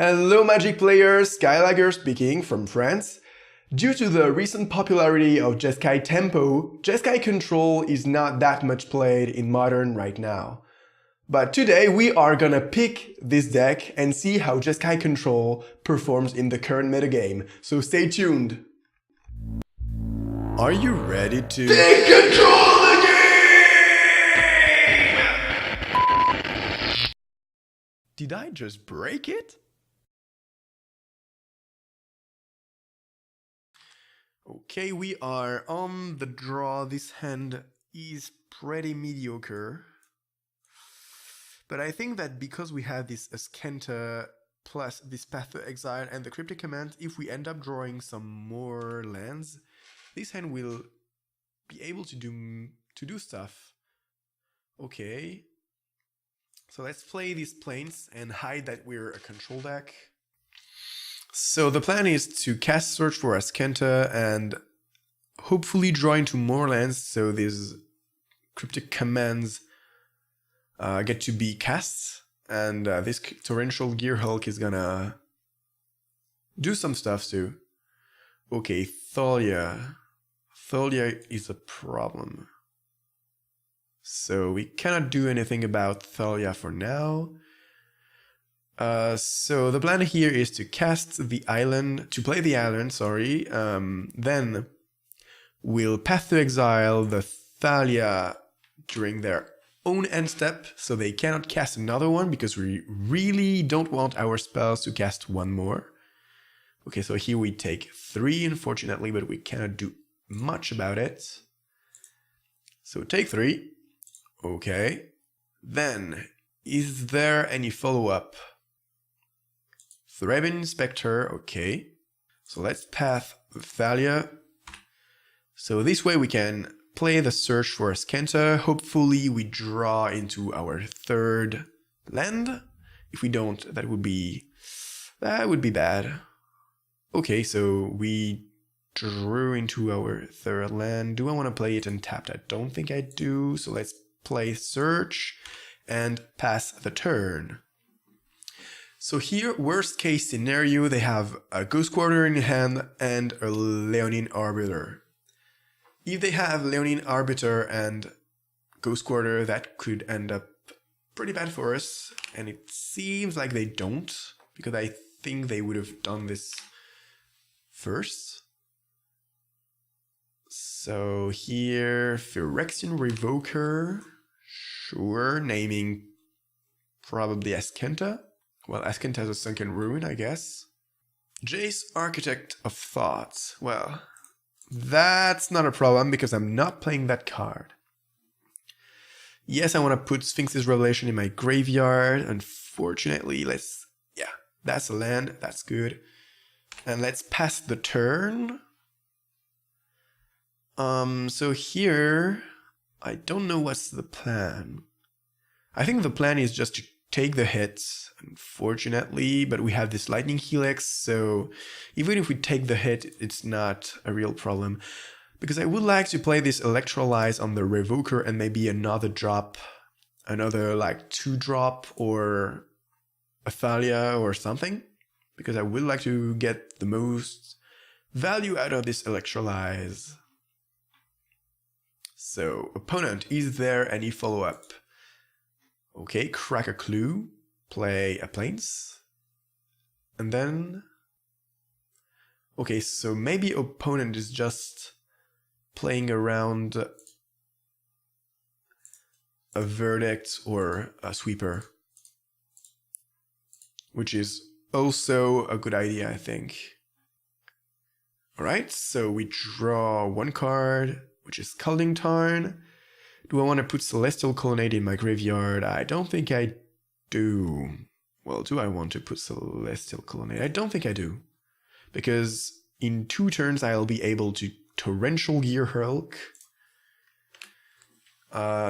Hello Magic players, SkyLagger speaking from France. Due to the recent popularity of Jeskai Tempo, Jeskai Control is not that much played in Modern right now. But today we are gonna pick this deck and see how Jeskai Control performs in the current metagame, so stay tuned! Are you ready to take control of the game? Did I just break it? Okay, we are on the draw. This hand is pretty mediocre. But I think that because we have this Askenta plus this Path to Exile and the Cryptic Command, if we end up drawing some more lands, this hand will be able to do stuff. Okay. So let's play these planes and hide that we're a control deck. So the plan is to cast Search for Askenta and hopefully draw into more lands so these Cryptic Commands get to be cast, and this Torrential Gear Hulk is gonna do some stuff too. Okay, Thalia. Thalia is a problem. So we cannot do anything about Thalia for now. So the plan here is to cast the island, to play the island, sorry. Then we'll Path to Exile the Thalia during their own end step, so they cannot cast another one because we really don't want our spells to cast one more. Okay, so here we take 3, unfortunately, but we cannot do much about it. So take 3. Okay. Then, is there any follow-up? Threaten Inspector, okay. So let's path Thalia. So this way we can play the Search for Askenta. Hopefully we draw into our third land. If we don't, that would be bad. Okay, so we drew into our third land. Do I want to play it untapped? I don't think I do. So let's play Search and pass the turn. So here, worst case scenario, they have a Ghost Quarter in hand and a Leonine Arbiter. If they have Leonine Arbiter and Ghost Quarter, that could end up pretty bad for us. And it seems like they don't, because I think they would have done this first. So here, Phyrexian Revoker, sure, naming probably Askenta. Well, Askenta has a Sunken Ruin, I guess. Jace, Architect of Thoughts. Well, that's not a problem because I'm not playing that card. Yes, I want to put Sphinx's Revelation in my graveyard. Unfortunately, that's a land. That's good. And let's pass the turn. So here, I don't know what's the plan. I think the plan is just to take the hits, unfortunately, but we have this Lightning Helix, so even if we take the hit, it's not a real problem. Because I would like to play this Electrolyze on the Revoker and maybe another drop, another like 2-drop or a Thalia or something, because I would like to get the most value out of this Electrolyze. So, opponent, is there any follow-up? Okay, crack a clue, play a plains, and then... Okay, so maybe opponent is just playing around a Verdict or a Sweeper, which is also a good idea, I think. Alright, so we draw one card, which is Scalding Tarn. Do I want to put Celestial Colonnade in my graveyard? I don't think I do. Well, do I want to put Celestial Colonnade? I don't think I do. Because in 2 turns I'll be able to Torrential Gear Hulk.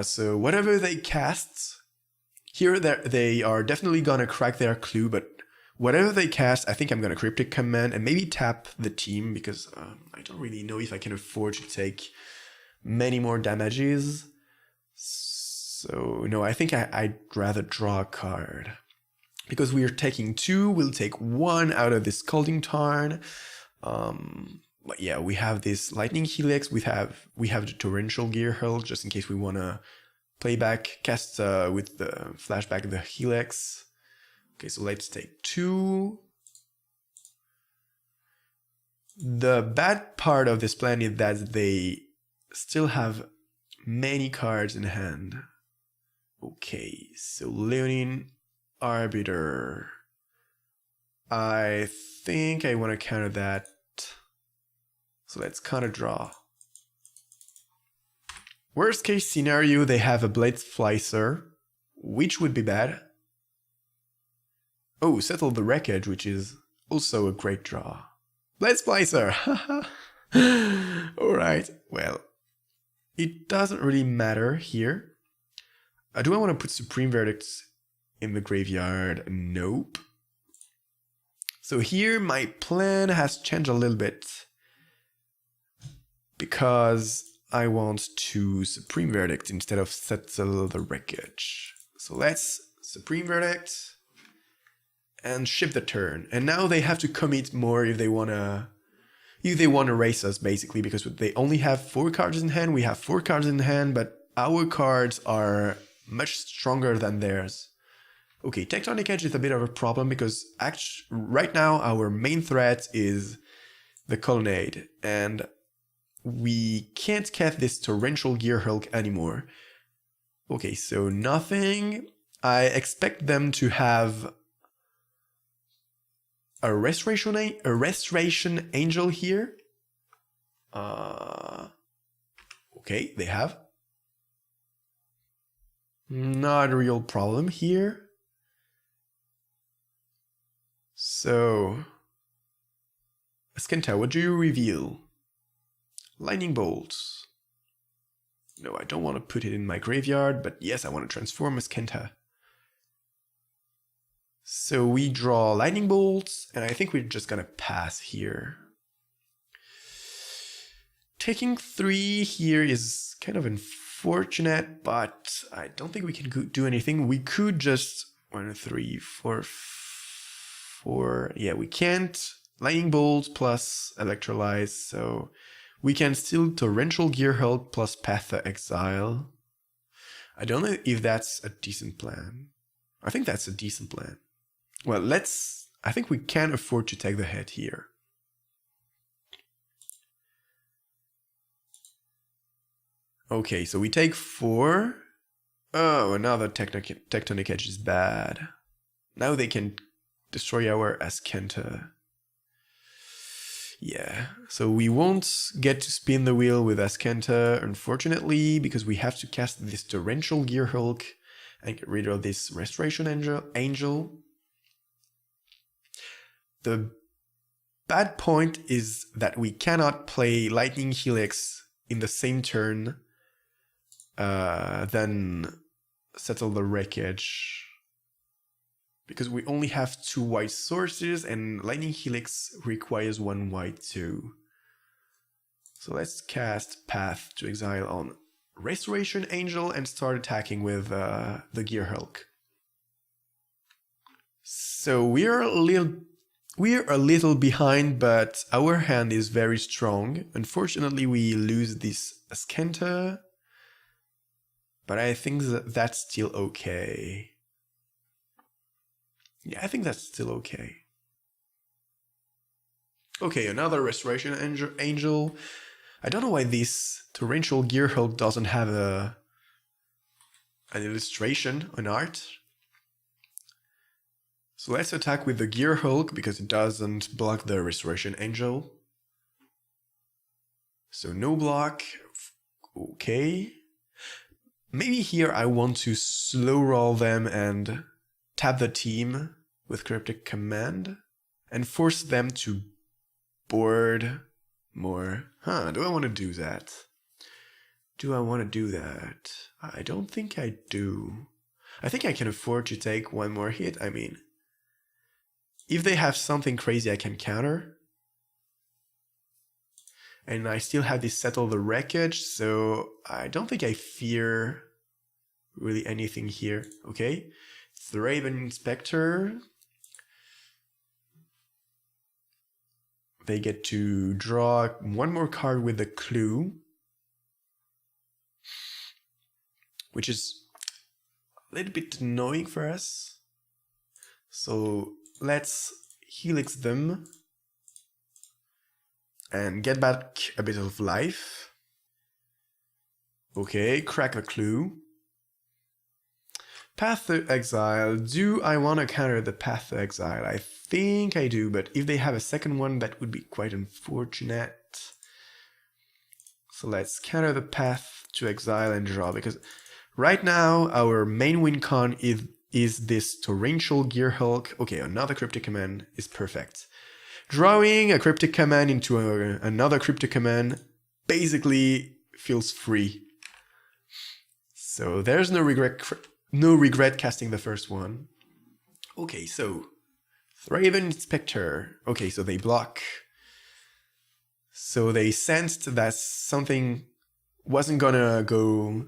So whatever they cast, here they are definitely gonna crack their clue, but whatever they cast, I think I'm gonna Cryptic Command and maybe tap the team, because I don't really know if I can afford to take many more damages. So, no, I think I'd rather draw a card. Because we are taking 2, we'll take 1 out of this Scalding Tarn. But yeah, we have this Lightning Helix. We have the Torrential Gear Hulk just in case we want to cast with the flashback the Helix. Okay, so let's take 2. The bad part of this plan is that they still have many cards in hand. Okay, so Leonin Arbiter. I think I want to counter that. So let's counter draw. Worst case scenario, they have a Blade Splicer, which would be bad. Oh, Settle the Wreckage, which is also a great draw. Blade Splicer! Alright, well, it doesn't really matter here. Do I want to put Supreme Verdicts in the graveyard? Nope. So here my plan has changed a little bit because I want to Supreme Verdict instead of Settle the Wreckage. So let's Supreme Verdict and ship the turn. And now they have to commit more if they wanna race us, basically, because they only have 4 cards in hand. We have 4 cards in hand, but our cards are much stronger than theirs. Okay, Tectonic Edge is a bit of a problem because right now our main threat is the Colonnade, and we can't cast this Torrential Gear Hulk anymore. Okay, so nothing. I expect them to have a Restoration Angel here. Okay, they have. Not a real problem here. So, Askenta, what do you reveal? Lightning Bolts. No, I don't want to put it in my graveyard, but yes, I want to transform Askenta. So we draw Lightning Bolts, and I think we're just gonna pass here. Taking 3 here is kind of unfortunate, but I don't think we can do anything. We could just 1, 3, 4, 4. Yeah, we can't. Lightning Bolt plus Electrolyze, so we can still Torrential Gear Hulk plus Path to Exile. I don't know if that's a decent plan. I think that's a decent plan. Well, I think we can afford to take the hit here. Okay, so we take 4. Oh, another Tectonic Edge is bad. Now they can destroy our Askenta. Yeah, so we won't get to spin the wheel with Askenta, unfortunately, because we have to cast this Torrential Gear Hulk and get rid of this Restoration Angel. The bad point is that we cannot play Lightning Helix in the same turn then Settle the Wreckage, because we only have 2 white sources and Lightning Helix requires 1 white too. So let's cast Path to Exile on Restoration Angel and start attacking with the Gear Hulk. So we're a little behind, but our hand is very strong. Unfortunately, we lose this Askenta, but I think that's still okay. Yeah, I think that's still okay. Okay, another Restoration Angel. I don't know why this Torrential Gear Hulk doesn't have an illustration, an art. So let's attack with the Gear Hulk because it doesn't block the Restoration Angel. So no block. Okay. Maybe here I want to slow roll them and tap the team with Cryptic Command and force them to board more. Do I want to do that? I don't think I do. I think I can afford to take 1 more hit. I mean, if they have something crazy I can counter. And I still have this Settle the Wreckage, so I don't think I fear really anything here. Okay, the Raven Inspector. They get to draw one more card with a clue, which is a little bit annoying for us. So let's helix them and get back a bit of life. Okay, crack a clue. Path to Exile. Do I want to counter the Path to Exile? I think I do, but if they have a second one, that would be quite unfortunate. So let's counter the Path to Exile and draw, because right now our main win con is this Torrential Gear Hulk. Okay, another Cryptic Command is perfect. Drawing a Cryptic Command into another Cryptic Command basically feels free. So there's no regret casting the first one. Okay, so Raven Inspector. Okay, so they block. So they sensed that something wasn't gonna go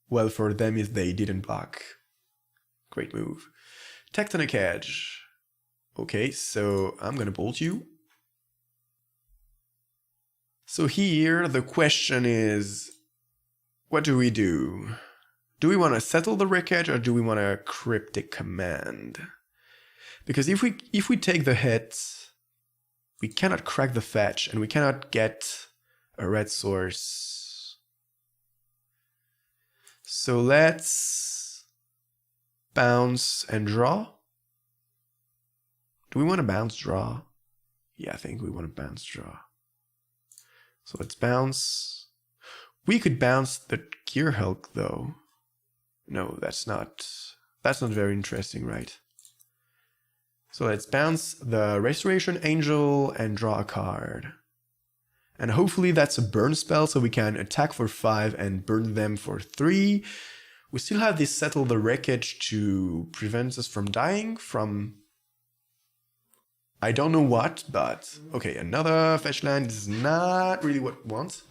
well for them if they didn't block. Great move. Tectonic Edge. Okay, so I'm gonna bolt you. So here the question is, what do we do? Do we want to settle the wreckage or do we want a Cryptic Command? Because if we take the hit, we cannot crack the fetch and we cannot get a red source. So let's bounce and draw. Do we want to bounce draw? Yeah, I think we want to bounce draw. So let's bounce. We could bounce the Gear Hulk though. No, that's not very interesting, right? So let's bounce the Restoration Angel and draw a card. And hopefully that's a burn spell so we can attack for 5 and burn them for 3. We still have this Settle the Wreckage to prevent us from dying from I don't know what, but okay, another fetch land is not really what we want.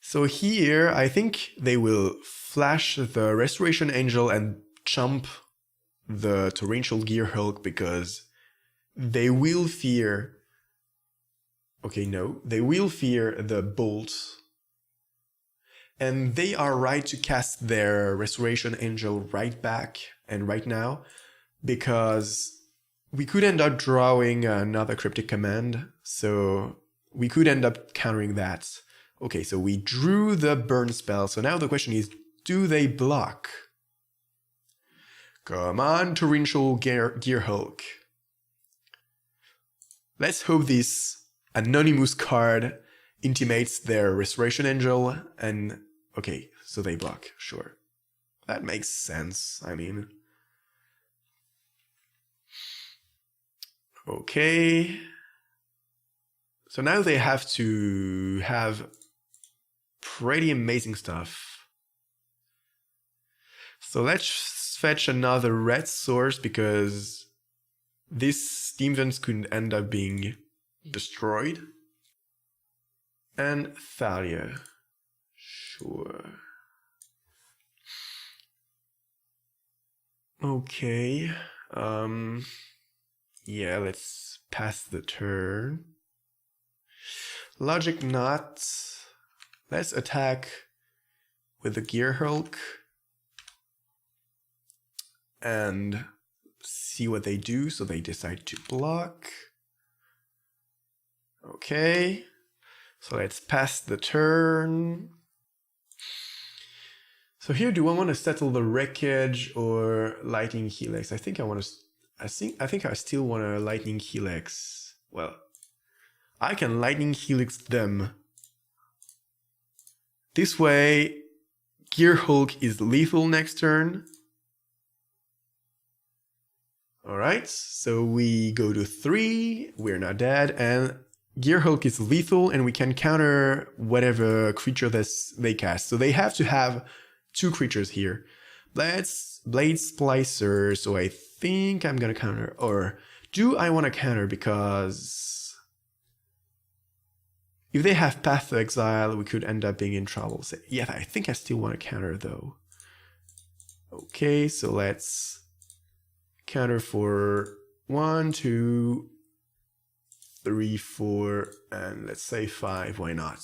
So here, I think they will flash the Restoration Angel and jump the Torrential Gear Hulk because they will fear... Okay, no. They will fear the bolt. And they are right to cast their Restoration Angel right back and right now because we could end up drawing another Cryptic Command, so we could end up countering that. Okay, so we drew the burn spell, so now the question is, do they block? Come on, Torrential Gear Hulk. Let's hope this anonymous card intimates their Restoration Angel, and okay, so they block, sure. That makes sense, I mean. Okay. So now they have to have pretty amazing stuff. So let's fetch another red source because these steam vents could end up being destroyed. And Thalia. Sure. Okay. Yeah, let's pass the turn. Logic not. Let's attack with the Gear Hulk and see what they do. So they decide to block. Okay. So let's pass the turn. So here, do I want to settle the wreckage or lightning helix? I think I still want a lightning helix. Well, I can lightning helix them. This way, Gear Hulk is lethal next turn. Alright, so we go to 3, we're not dead, and Gear Hulk is lethal, and we can counter whatever creature they cast. So they have to have 2 creatures here. Let's Blade Splicer, so I think I'm gonna counter, or do I want to counter because if they have Path to Exile, we could end up being in trouble. So, yeah, I think I still want to counter though. Okay, so let's counter for 1, 2, 3, 4, and let's say 5, why not?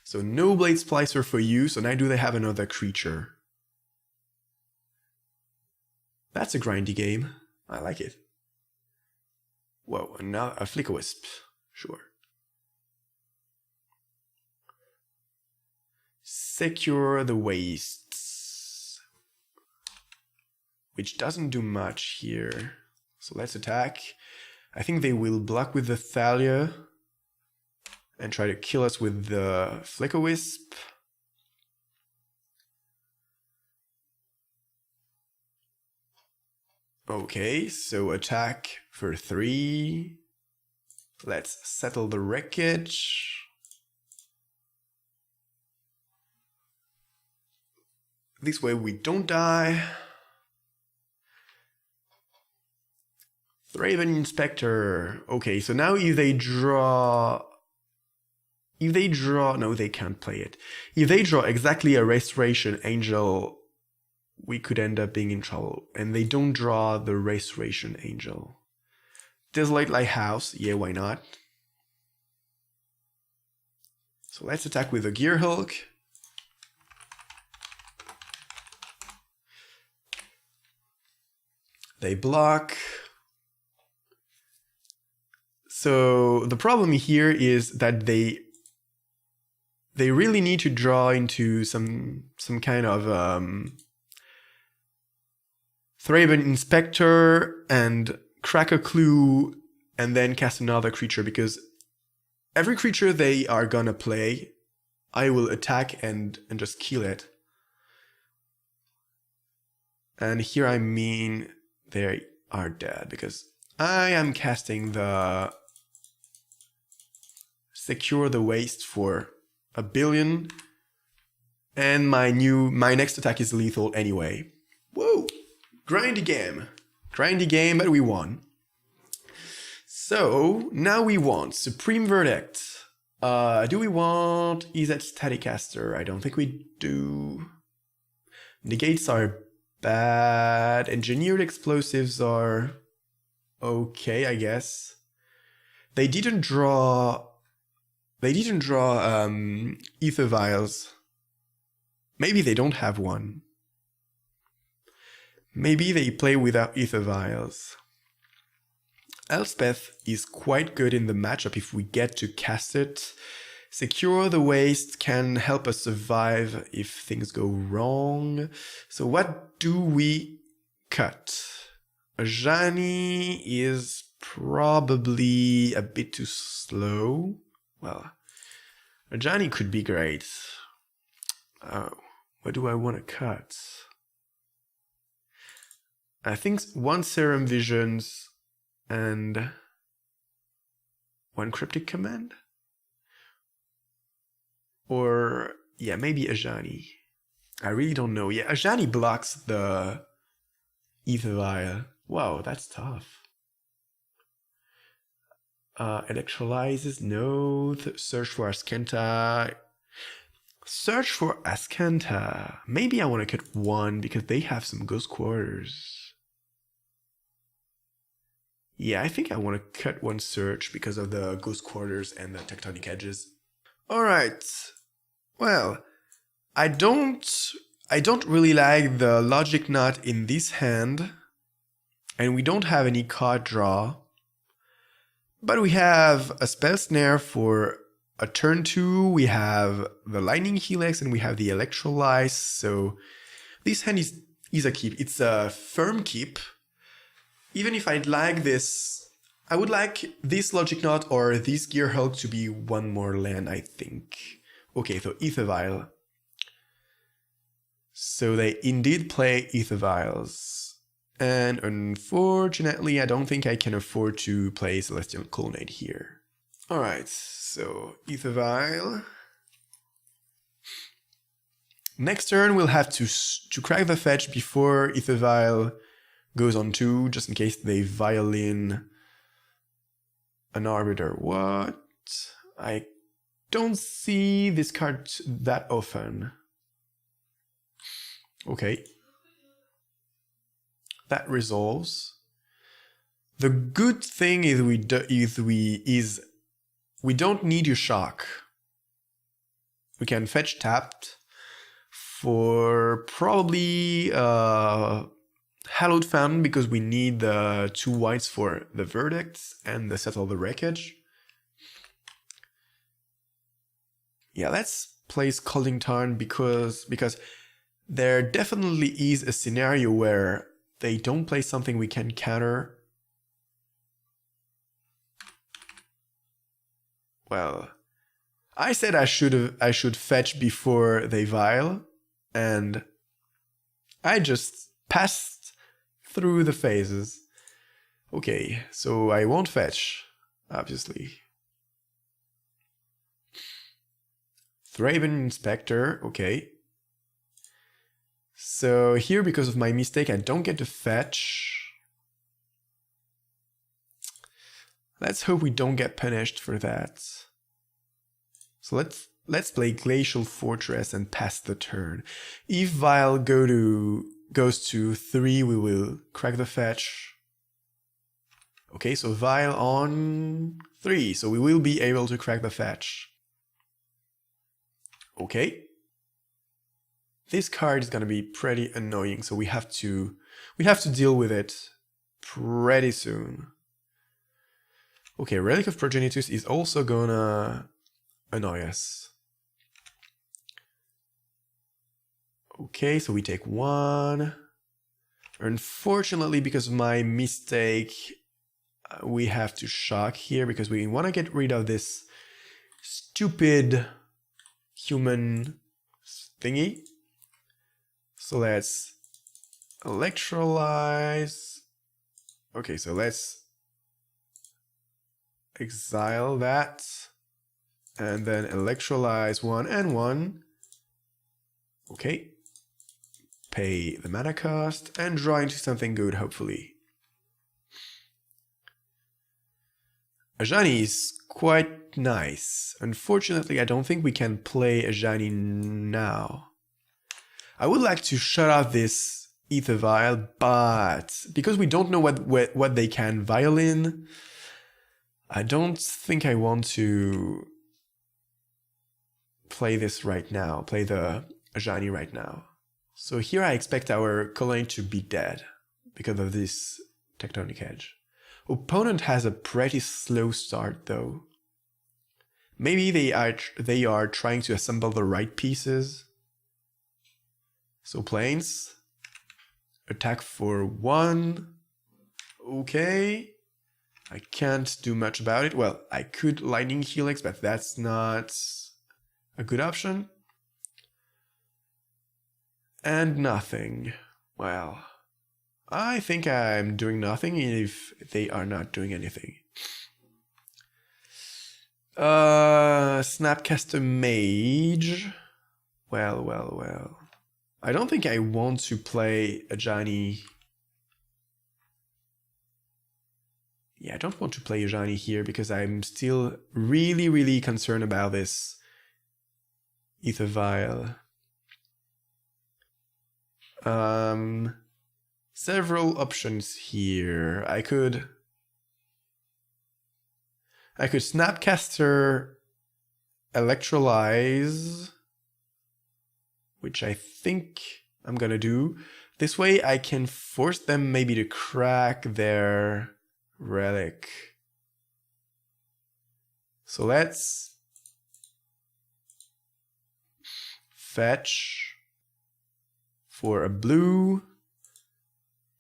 So no Blade Splicer for you, so now do they have another creature? That's a grindy game. I like it. Whoa, and now a Flicker Wisp. Sure. Secure the Wastes. Which doesn't do much here. So let's attack. I think they will block with the Thalia and try to kill us with the Flicker Wisp. Okay, so attack for 3. Let's settle the wreckage. This way we don't die. Thraben Inspector. Okay, so now if they draw, no, they can't play it. If they draw exactly a Restoration Angel, we could end up being in trouble. And they don't draw the Restoration Angel. Desolate Lighthouse, yeah, why not? So let's attack with a Gear Hulk. They block. So the problem here is that they really need to draw into some kind of Thraben Inspector and crack a clue and then cast another creature, because every creature they are gonna play, I will attack and just kill it. And here I mean they are dead because I am casting the Secure the Waste for 1 billion, and my next attack is lethal anyway. Whoa! Grindy game, but we won. So now we want Supreme Verdict. Do we want EZ Staticaster? I don't think we do. Negates are bad. Engineered Explosives are okay, I guess. They didn't draw Ether Vials. Maybe they don't have one. Maybe they play without Ether Vials. Elspeth is quite good in the matchup if we get to cast it. Secure the Waste can help us survive if things go wrong. So what do we cut? Ajani is probably a bit too slow. Well, Ajani could be great. Oh, what do I want to cut? I think 1 Serum Visions and 1 Cryptic Command? Or, yeah, maybe Ajani. I really don't know. Yeah, Ajani blocks the Ether Vial. Wow, that's tough. Electrolyzes, no. Search for Askanta. Search for Askanta. Maybe I want to cut 1 because they have some Ghost Quarters. Yeah, I think I want to cut 1 search because of the Ghost Quarters and the Tectonic Edges. Alright. Well, I don't really like the Logic Knot in this hand. And we don't have any card draw. But we have a Spell Snare for a turn 2. We have the Lightning Helix and we have the Electrolyze. So this hand is a keep. It's a firm keep. Even if I'd like this, I would like this Logic Knot or this Gear Hulk to be 1 more land, I think. Okay, so Ether Vial. So they indeed play Ether Vials. And unfortunately, I don't think I can afford to play Celestial Colonnade here. Alright, so Ether Vial. Next turn, we'll have to crack the fetch before Ether Vial goes on 2, just in case they violin an Arbiter. What? I don't see this card that often. Okay. That resolves. The good thing is we don't need your shock. We can fetch tapped for probably Hallowed Fountain because we need the 2 whites for the verdicts and the Settle the Wreckage. Yeah, let's play Scalding Tarn because there definitely is a scenario where they don't play something we can counter. Well, I said I should fetch before they vial, and I just passed through the phases. Okay, so I won't fetch, obviously. Thraben Inspector, okay. So here, because of my mistake, I don't get to fetch. Let's hope we don't get punished for that. So let's play Glacial Fortress and pass the turn. If Vial goes to 3, we will crack the fetch. Okay, so Vial on 3, so we will be able to crack the fetch. Okay. This card is gonna be pretty annoying, so we have to deal with it pretty soon. Okay, Relic of Progenitus is also gonna annoy us. Okay, so we take 1. Unfortunately, because of my mistake, we have to shock here because we want to get rid of this stupid human thingy. So let's electrolyze. Okay, so let's exile that. And then electrolyze 1 and 1. Okay. Pay the mana cost and draw into something good, hopefully. Ajani is quite nice. Unfortunately, I don't think we can play Ajani now. I would like to shut off this Ether Vial, but because we don't know what they can violin, I don't think I want to play this right now, play the Ajani right now. So here I expect our colony to be dead because of this Tectonic Edge. Opponent has a pretty slow start though. Maybe they are trying to assemble the right pieces. So planes, attack for 1. Okay. I can't do much about it. Well, I could Lightning Helix, but that's not a good option. And nothing. Well, I think I'm doing nothing if they are not doing anything. Snapcaster Mage. Well. I don't think I want to play Ajani. Yeah, I don't want to play Ajani here because I'm still really concerned about this Ether Vial. Several options here. I could Snapcaster Electrolyze, which I think I'm gonna do. This way I can force them maybe to crack their relic. So let's fetch for a blue,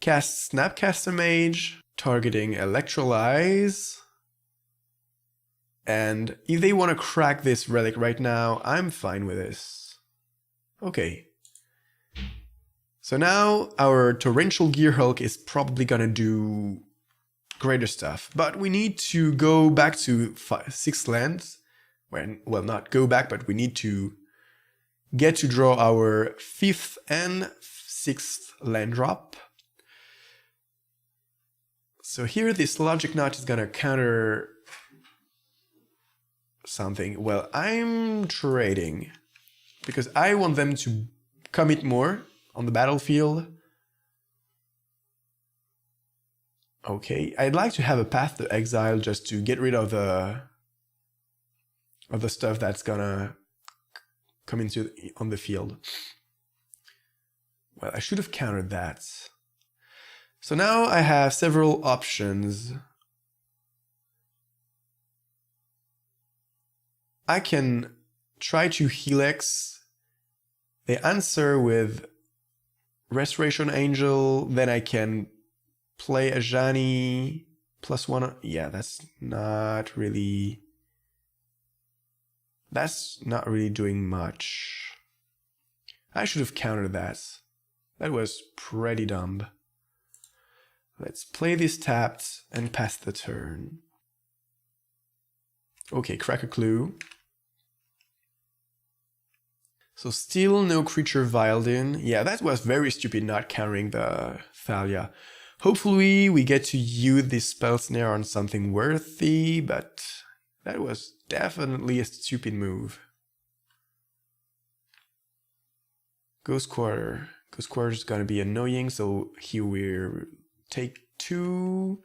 cast Snapcaster Mage, targeting Electrolyze. And if they want to crack this relic right now, I'm fine with this. Okay. So now our Torrential Gear Hulk is probably gonna do greater stuff, but we need to go back to 6 lands. Well, not go back, but we need to get to draw our 5th and 6th land drop. So here this Logic Knot is gonna counter something. Well, I'm trading because I want them to commit more on the battlefield. Okay, I'd like to have a path to exile just to get rid of the stuff that's gonna come into on the field. Well, I should have countered that. So now I have several options. I can try to Helix. They answer with Restoration Angel, then I can play a Ajani +1. Yeah, that's not really doing much. I should have countered that. That was pretty dumb. Let's play this tapped and pass the turn. Okay, crack a clue. So still no creature vialed in. Yeah, that was very stupid not countering the Thalia. Hopefully we get to use this spell snare on something worthy, but that was definitely a stupid move. Ghost Quarter. Ghost Quarter is gonna be annoying, so here we take 2,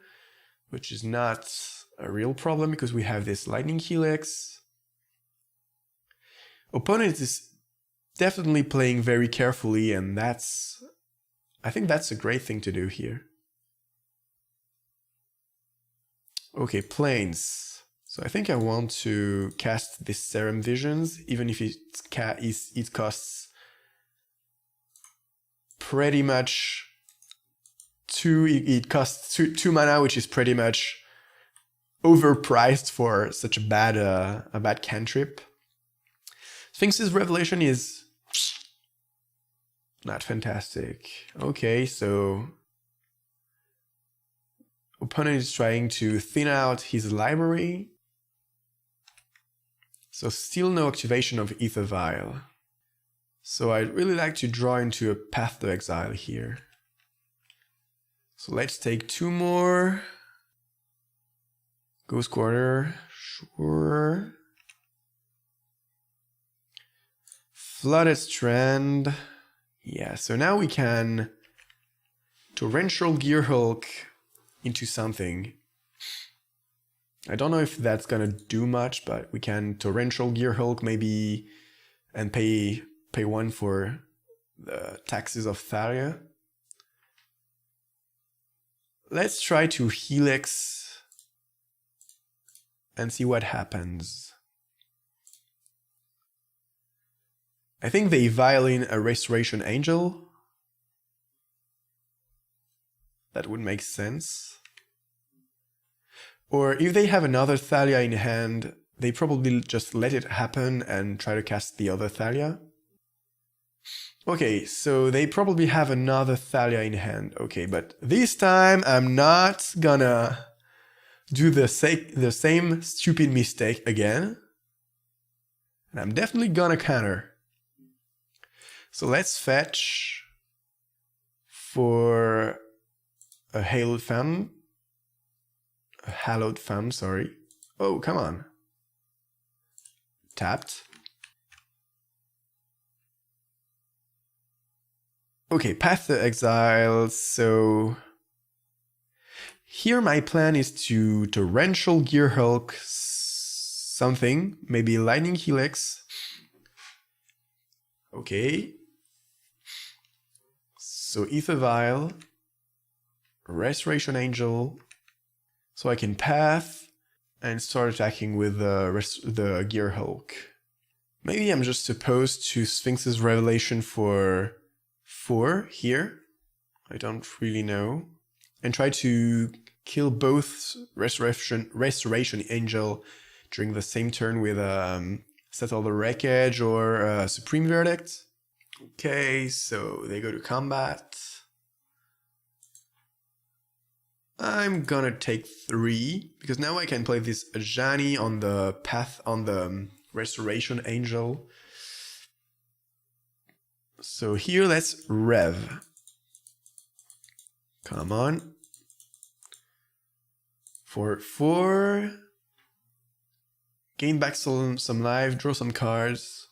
which is not a real problem because we have this Lightning Helix. Opponent is definitely playing very carefully, and I think that's a great thing to do here. Okay, Plains. So I think I want to cast this Serum Visions, even if it costs pretty much 2. It costs 2 mana, which is pretty much overpriced for such a bad cantrip. Sphinx's Revelation is not fantastic. Okay, so opponent is trying to thin out his library. So still no activation of Ether Vial. So I'd really like to draw into a Path to Exile here. So let's take 2 more. Ghost Quarter, sure. Flooded Strand. Yeah, so now we can Torrential Gearhulk into something. I don't know if that's gonna do much, but we can Torrential Gearhulk maybe and pay 1 for the taxes of Thalia. Let's try to Helix and see what happens. I think they violin a Restoration Angel. That would make sense. Or if they have another Thalia in hand, they probably just let it happen and try to cast the other Thalia. Okay, so they probably have another Thalia in hand. Okay, but this time I'm not gonna do the same stupid mistake again. And I'm definitely gonna counter. So let's fetch for a Hallowed Fountain. A Hallowed Fountain, sorry. Oh, come on. Tapped. Okay, Path to Exile, so here my plan is to Torrential Gearhulk something, maybe Lightning Helix. Okay. So Ether Vial, Restoration Angel, so I can path and start attacking with the Gearhulk. Maybe I'm just supposed to Sphinx's Revelation for 4 here. I don't really know. And try to kill both Restoration Angel during the same turn with Settle the Wreckage or Supreme Verdict. Okay, so they go to combat. I'm gonna take 3 because now I can play this Ajani on the path on the Restoration Angel. So here let's rev. Come on. For 4. Gain back some life, draw some cards.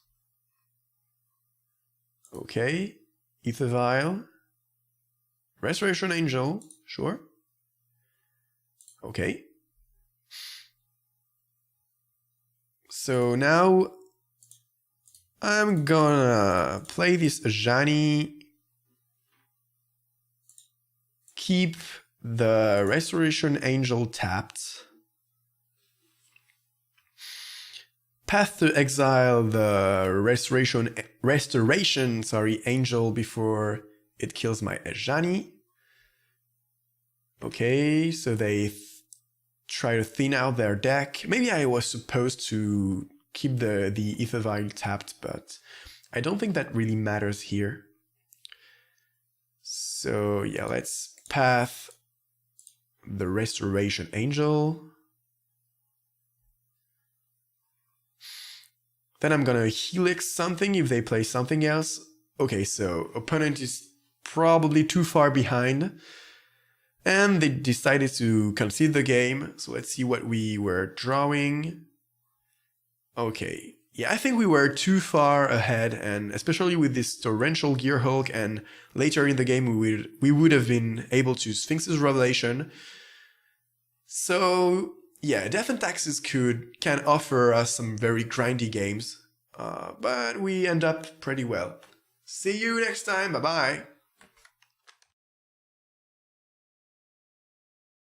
Okay. Ether Vial, Restoration Angel, sure. Okay. So now I'm gonna play this Ajani, keep the Restoration Angel tapped, path to exile the Restoration Angel before it kills my Ajani. Okay, so they try to thin out their deck. Maybe I was supposed to keep the Ether Vial tapped, but I don't think that really matters here. So yeah, let's path the Restoration Angel. Then I'm gonna Helix something if they play something else. Okay, so opponent is probably too far behind. And they decided to concede the game. So let's see what we were drawing. Okay, yeah, I think we were too far ahead, and especially with this Torrential Gearhulk, and later in the game we would have been able to Sphinx's Revelation. So yeah, Death and Taxes can offer us some very grindy games, but we end up pretty well. See you next time, bye bye!